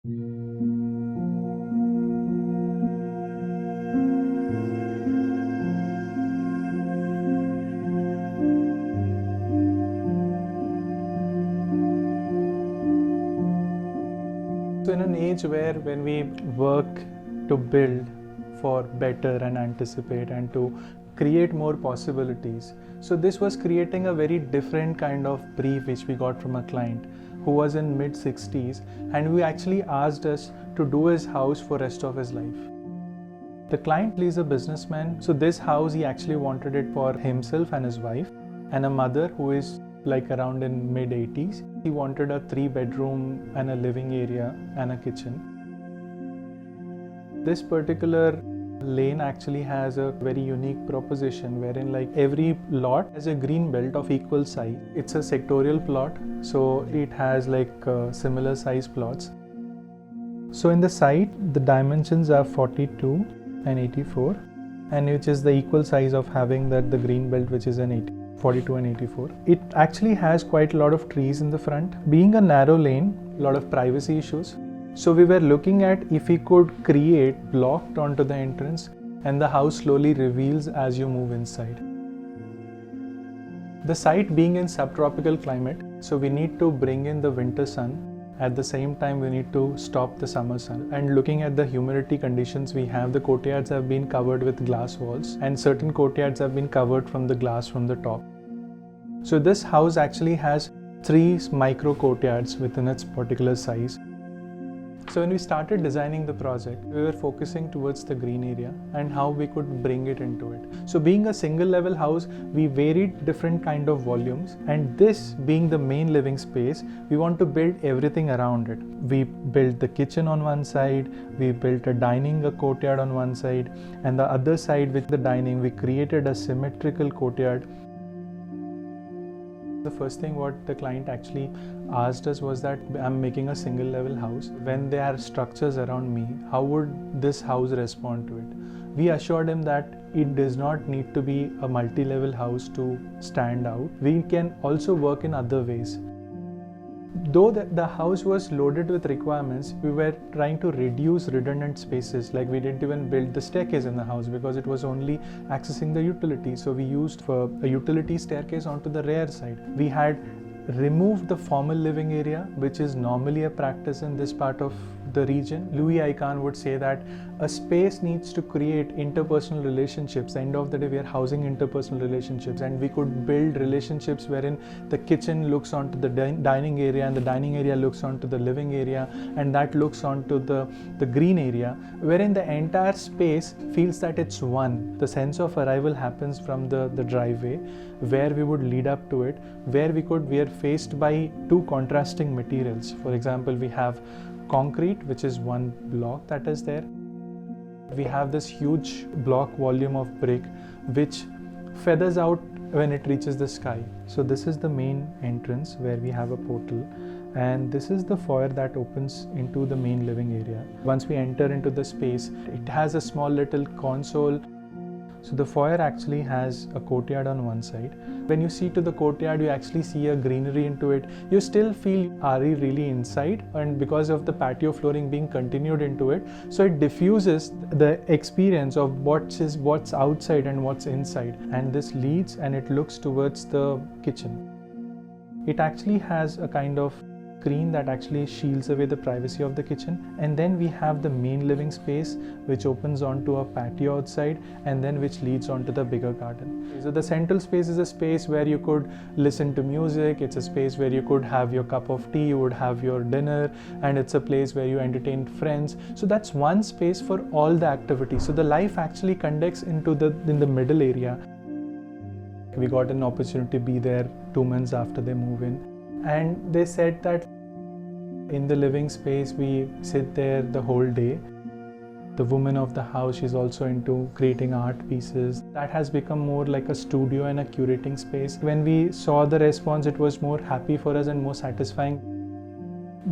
So in an age where when we work to build for better and anticipate and to create more possibilities, so this was creating a very different kind of brief which we got from a client who was in mid 60s, and we actually asked us to do his house for rest of his life. The client is a businessman, so this house he actually wanted it for himself and his wife and a mother who is like around in mid 80s. He wanted a 3-bedroom and a living area and a kitchen. This particular lane actually has a very unique proposition wherein like every lot has a green belt of equal size. It's a sectorial plot, so it has like similar size plots. So in the site the dimensions are 42 and 84, and which is the equal size of having the green belt, which is an 42 and 84. It actually has quite a lot of trees in the front. Being a narrow lane, a lot of privacy issues. So we were looking at if we could create blocked onto the entrance and the house slowly reveals as you move inside. The site being in subtropical climate, so we need to bring in the winter sun. At the same time, we need to stop the summer sun. And looking at the humidity conditions we have, the courtyards have been covered with glass walls, and certain courtyards have been covered from the glass from the top. So this house actually has 3 micro courtyards within its particular size. So when we started designing the project, we were focusing towards the green area and how we could bring it into it. So being a single level house, we varied different kind of volumes, and this being the main living space, we want to build everything around it. We built the kitchen on one side, we built a courtyard on one side, and the other side with the dining, we created a symmetrical courtyard. The first thing what the client actually asked us was that I'm making a single level house. When there are structures around me, how would this house respond to it? We assured him that it does not need to be a multi-level house to stand out. We can also work in other ways. Though the house was loaded with requirements, we were trying to reduce redundant spaces. Like we didn't even build the staircase in the house because it was only accessing the utility. So we used for a utility staircase onto the rear side. We had removed the formal living area, which is normally a practice in this part of the region. Louis Icahn would say that a space needs to create interpersonal relationships. End of the day, we are housing interpersonal relationships, and we could build relationships wherein the kitchen looks onto the dining area, and the dining area looks onto the living area, and that looks onto the green area, wherein the entire space feels that it's one. The sense of arrival happens from the driveway, where we would lead up to it, where we are faced by 2 contrasting materials. For example, we have concrete, which is one block that is there. We have this huge block volume of brick which feathers out when it reaches the sky. So this is the main entrance where we have a portal, and this is the foyer that opens into the main living area. Once we enter into the space, it has a small little console. So the foyer actually has a courtyard on one side. When you see to the courtyard, you actually see a greenery into it. You still feel are we really inside, and because of the patio flooring being continued into it, so it diffuses the experience of what's outside and what's inside. And this leads and it looks towards the kitchen. It actually has a kind of screen that actually shields away the privacy of the kitchen, and then we have the main living space which opens onto a patio outside, and then which leads onto the bigger garden. So the central space is a space where you could listen to music, it's a space where you could have your cup of tea, you would have your dinner, and it's a place where you entertain friends. So that's one space for all the activities. So the life actually conducts in the middle area. We got an opportunity to be there 2 months after they move in, and they said that in the living space we sit there the whole day. The woman of the house, she's also into creating art pieces. That has become more like a studio and a curating space. When we saw the response, it was more happy for us and more satisfying.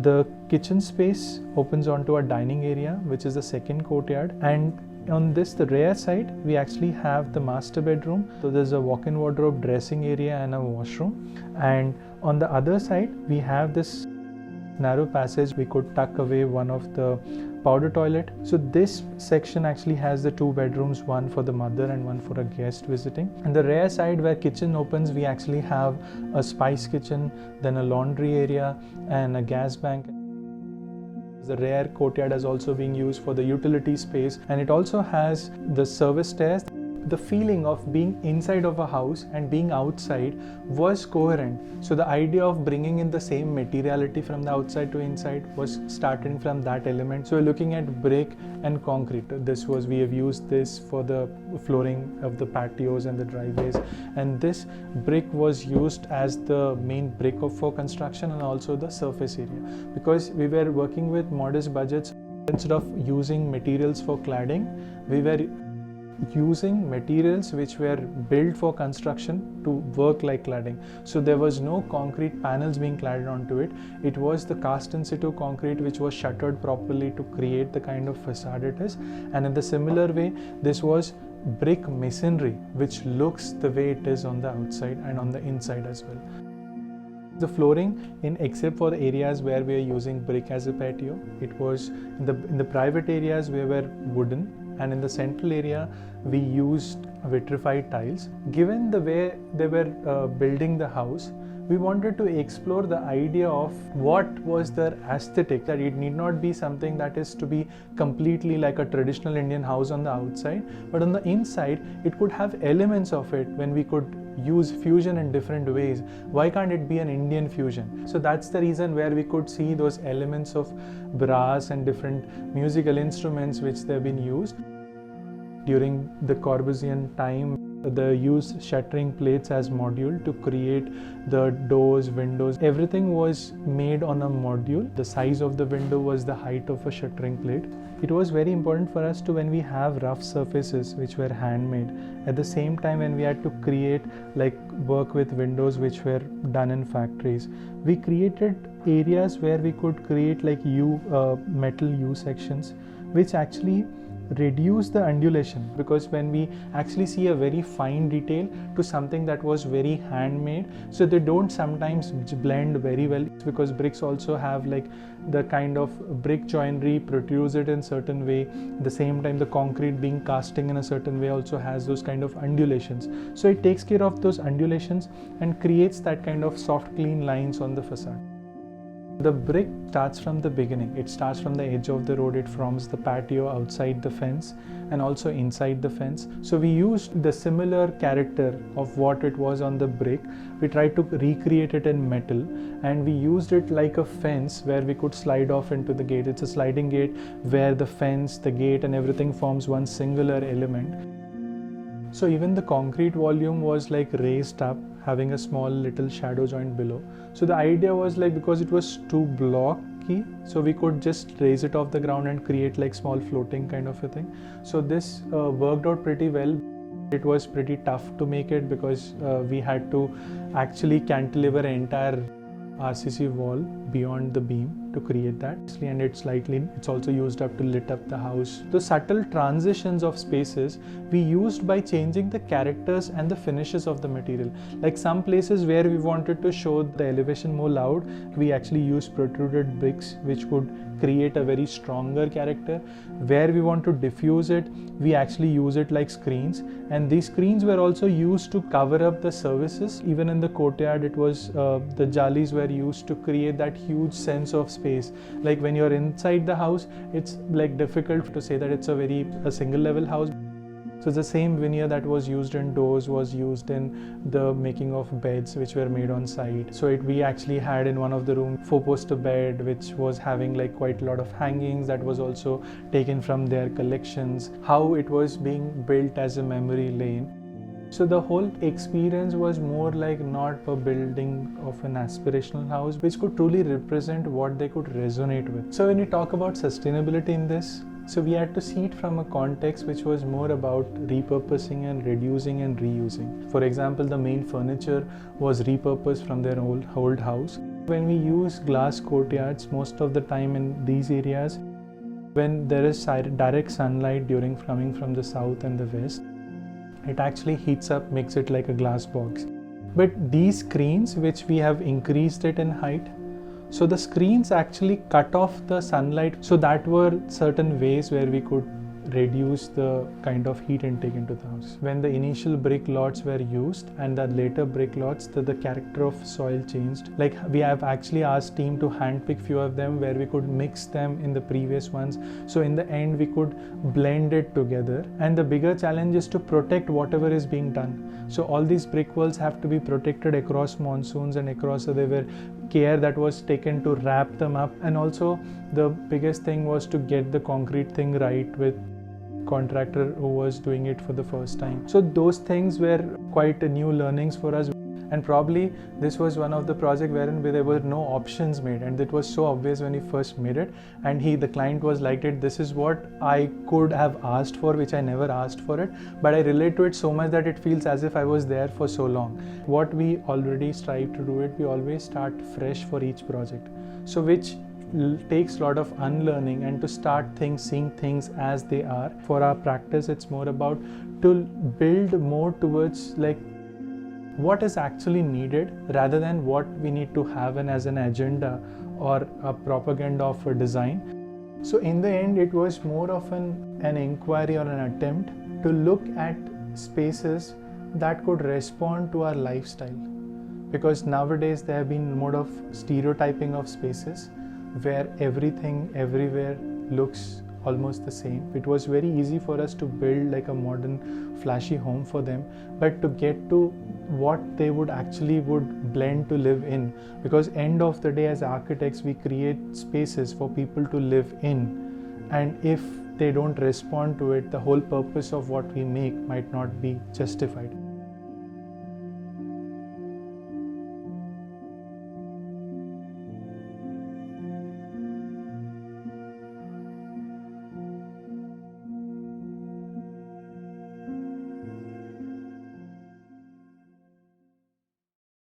The kitchen space opens onto a dining area, which is the second courtyard, and on this, the rear side, we actually have the master bedroom. So there's a walk-in wardrobe, dressing area, and a washroom. And on the other side, we have this narrow passage we could tuck away one of the powder toilet. So this section actually has the 2 bedrooms, one for the mother and one for a guest visiting. And the rear side where kitchen opens, we actually have a spice kitchen, then a laundry area and a gas bank. The rear courtyard is also being used for the utility space, and it also has the service stairs. The feeling of being inside of a house and being outside was coherent. So the idea of bringing in the same materiality from the outside to inside was starting from that element. So we're looking at brick and concrete. We have used this for the flooring of the patios and the driveways, and this brick was used as the main brick for construction and also the surface area, because we were working with modest budgets. Instead of using materials for cladding, we were using materials which were built for construction to work like cladding. So there was no concrete panels being cladded onto it. It was the cast in situ concrete which was shuttered properly to create the kind of facade it is. And in the similar way, this was brick masonry which looks the way it is on the outside and on the inside as well. The flooring, except for the areas where we are using brick as a patio, it was in the private areas we were wooden, and in the central area we used vitrified tiles. Given the way they were building the house, we wanted to explore the idea of what was their aesthetic, that it need not be something that is to be completely like a traditional Indian house on the outside, but on the inside it could have elements of it. When we could use fusion in different ways, why can't it be an Indian fusion? So that's the reason where we could see those elements of brass and different musical instruments which they've been used. During the Corbusian time, they used shuttering plates as module to create the doors, windows. Everything was made on a module. The size of the window was the height of a shuttering plate. It was very important for us to, when we have rough surfaces which were handmade, at the same time when we had to create work with windows which were done in factories, we created areas where we could create metal U sections which actually reduce the undulation, because when we actually see a very fine detail to something that was very handmade, so they don't sometimes blend very well, because bricks also have the kind of brick joinery protrudes it in certain way. At the same time, the concrete being casting in a certain way also has those kind of undulations. So it takes care of those undulations and creates that kind of soft clean lines on the facade. The brick starts from the beginning. It starts from the edge of the road. It forms the patio outside the fence and also inside the fence. So we used the similar character of what it was on the brick. We tried to recreate it in metal, and we used it like a fence where we could slide off into the gate. It's a sliding gate where the fence, the gate and everything forms one singular element. So even the concrete volume was raised up, having a small little shadow joint below. So the idea was because it was too blocky, so we could just raise it off the ground and create small floating kind of a thing. So this worked out pretty well. It was pretty tough to make it because we had to actually cantilever an entire RCC wall beyond the beam to create that, and it's also used up to lit up the house. The subtle transitions of spaces we used by changing the characters and the finishes of the material. Some places where we wanted to show the elevation more loud, we actually used protruded bricks which could create a very stronger character. Where we want to diffuse it, we actually use it like screens, and these screens were also used to cover up the services. Even in the courtyard, it was the jalis were used to create that huge sense of space. When you're inside the house, it's difficult to say that it's a single level house. So the same veneer that was used in doors was used in the making of beds which were made on site. So we actually had in one of the rooms 4-poster bed which was having quite a lot of hangings that was also taken from their collections. How it was being built as a memory lane. So the whole experience was more not a building of an aspirational house which could truly represent what they could resonate with. So when you talk about sustainability in this, so we had to see it from a context which was more about repurposing and reducing and reusing. For example, the main furniture was repurposed from their old house. When we use glass courtyards, most of the time in these areas, when there is direct sunlight coming from the south and the west, it actually heats up, makes it like a glass box. But these screens, which we have increased it in height, So the screens actually cut off the sunlight. So that were certain ways where we could reduce the kind of heat intake into the house. When the initial brick lots were used and the later brick lots, the character of soil changed. Like we have actually asked team to handpick few of them where we could mix them in the previous ones. So in the end we could blend it together. And the bigger challenge is to protect whatever is being done. So all these brick walls have to be protected across monsoons and across, so there were care that was taken to wrap them up. And also the biggest thing was to get the concrete thing right with contractor who was doing it for the first time. So those things were quite new learnings for us, and probably this was one of the projects wherein there were no options made, and it was so obvious when we first made it. And the client was like, this is what I could have asked for, which I never asked for it, but I relate to it so much that it feels as if I was there for so long. What we already strive to do it, we always start fresh for each project, so which takes a lot of unlearning and to start seeing things as they are. For our practice, it's more about to build more towards like what is actually needed rather than what we need to have as an agenda or a propaganda of a design. So in the end, it was more of an inquiry or an attempt to look at spaces that could respond to our lifestyle, because nowadays there have been more of stereotyping of spaces where everything everywhere looks almost the same. It was very easy for us to build like a modern flashy home for them, but to get to what they would blend to live in, because end of the day as architects we create spaces for people to live in, and if they don't respond to it, the whole purpose of what we make might not be justified.